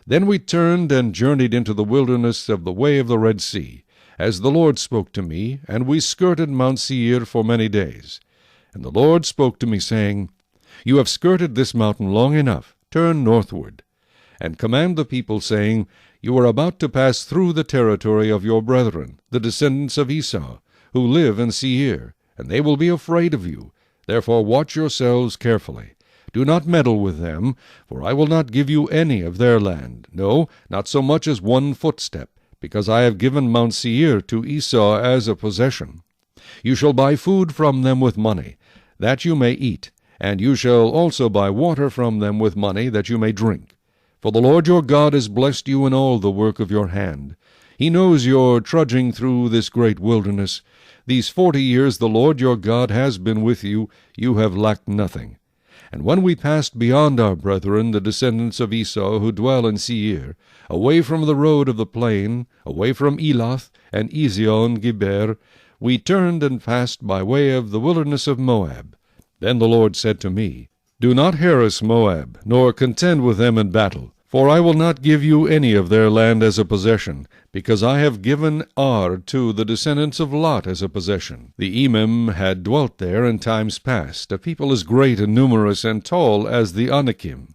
Then we turned and journeyed into the wilderness of the way of the Red Sea, as the Lord spoke to me, and we skirted Mount Seir for many days. And the Lord spoke to me, saying, You have skirted this mountain long enough. Turn northward, and command the people, saying, You are about to pass through the territory of your brethren, the descendants of Esau, who live in Seir, and they will be afraid of you. Therefore watch yourselves carefully. Do not meddle with them, for I will not give you any of their land, no, not so much as 1 footstep, because I have given Mount Seir to Esau as a possession. You shall buy food from them with money, that you may eat, and you shall also buy water from them with money, that you may drink. For the Lord your God has blessed you in all the work of your hand. He knows your trudging through this great wilderness. These 40 years the Lord your God has been with you. You have lacked nothing. And when we passed beyond our brethren, the descendants of Esau, who dwell in Seir, away from the road of the plain, away from Elath and Ezion-Geber, we turned and passed by way of the wilderness of Moab. Then the Lord said to me, Do not harass Moab, nor contend with them in battle, for I will not give you any of their land as a possession, because I have given Ar to the descendants of Lot as a possession. The Emim had dwelt there in times past, a people as great and numerous and tall as the Anakim.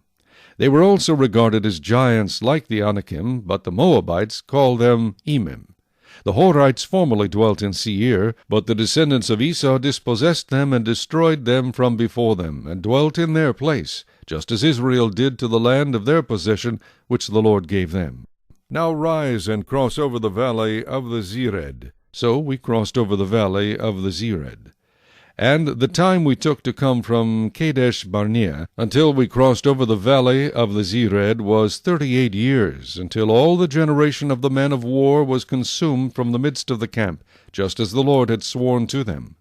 They were also regarded as giants like the Anakim, but the Moabites called them Emim. The Horites formerly dwelt in Seir, but the descendants of Esau dispossessed them and destroyed them from before them, and dwelt in their place, just as Israel did to the land of their possession which the Lord gave them. Now rise and cross over the valley of the Zered. So we crossed over the valley of the Zered. And the time we took to come from Kadesh Barnea until we crossed over the valley of the Zered was 38 years, until all the generation of the men of war was consumed from the midst of the camp, just as the Lord had sworn to them.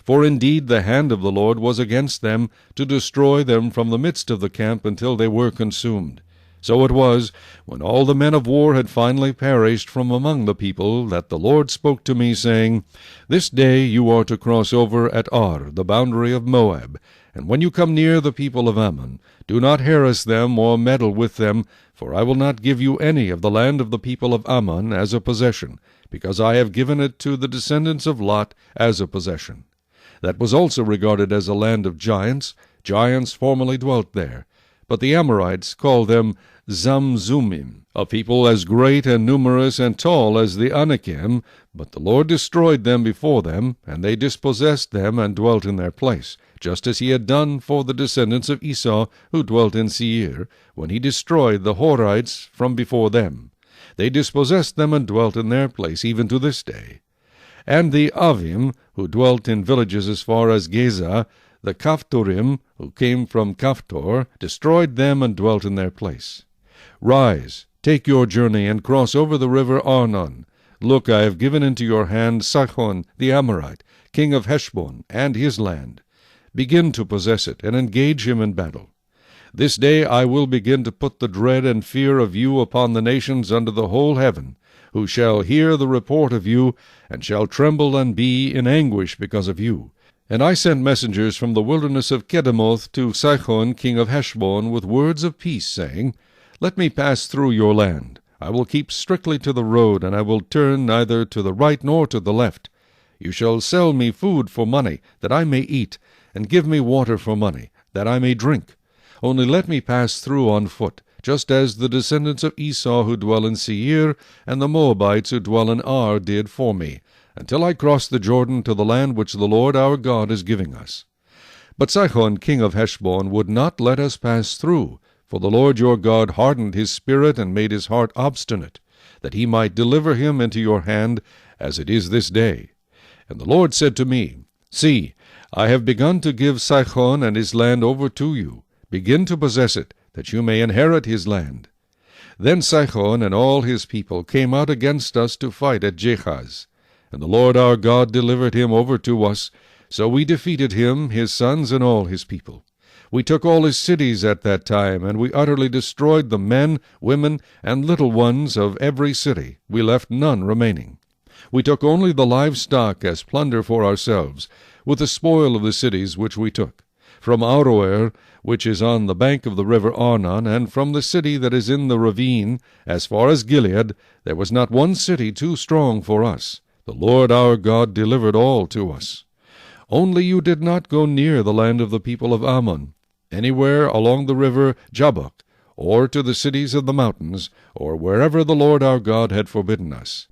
For indeed the hand of the Lord was against them, to destroy them from the midst of the camp until they were consumed. So it was, when all the men of war had finally perished from among the people, that the Lord spoke to me, saying, This day you are to cross over at Ar, the boundary of Moab, and when you come near the people of Ammon, do not harass them or meddle with them, for I will not give you any of the land of the people of Ammon as a possession, because I have given it to the descendants of Lot as a possession. That was also regarded as a land of giants. Giants formerly dwelt there. But the Amorites called them Zamzumim, a people as great and numerous and tall as the Anakim, but the Lord destroyed them before them, and they dispossessed them and dwelt in their place, just as he had done for the descendants of Esau who dwelt in Seir, when he destroyed the Horites from before them. They dispossessed them and dwelt in their place even to this day. And the Avim, who dwelt in villages as far as Geza, the Kaphtorim, who came from Kaphtor, destroyed them and dwelt in their place. Rise, take your journey, and cross over the river Arnon. Look, I have given into your hand Sihon the Amorite, king of Heshbon, and his land. Begin to possess it, and engage him in battle. This day I will begin to put the dread and fear of you upon the nations under the whole heaven, who shall hear the report of you, and shall tremble and be in anguish because of you. And I sent messengers from the wilderness of Kedemoth to Sihon king of Heshbon with words of peace, saying, Let me pass through your land. I will keep strictly to the road, and I will turn neither to the right nor to the left. You shall sell me food for money, that I may eat, and give me water for money, that I may drink. Only let me pass through on foot, just as the descendants of Esau who dwell in Seir, and the Moabites who dwell in Ar did for me, until I cross the Jordan to the land which the Lord our God is giving us. But Sihon king of Heshbon would not let us pass through, for the Lord your God hardened his spirit and made his heart obstinate, that he might deliver him into your hand, as it is this day. And the Lord said to me, See, I have begun to give Sihon and his land over to you. Begin to possess it, that you may inherit his land. Then Sihon and all his people came out against us to fight at Jehaz. And the Lord our God delivered him over to us, so we defeated him, his sons, and all his people. We took all his cities at that time, and we utterly destroyed the men, women, and little ones of every city. We left none remaining. We took only the livestock as plunder for ourselves, with the spoil of the cities which we took. From Aroer, which is on the bank of the river Arnon, and from the city that is in the ravine, as far as Gilead, there was not one city too strong for us. The Lord our God delivered all to us. Only you did not go near the land of the people of Ammon, anywhere along the river Jabbok, or to the cities of the mountains, or wherever the Lord our God had forbidden us.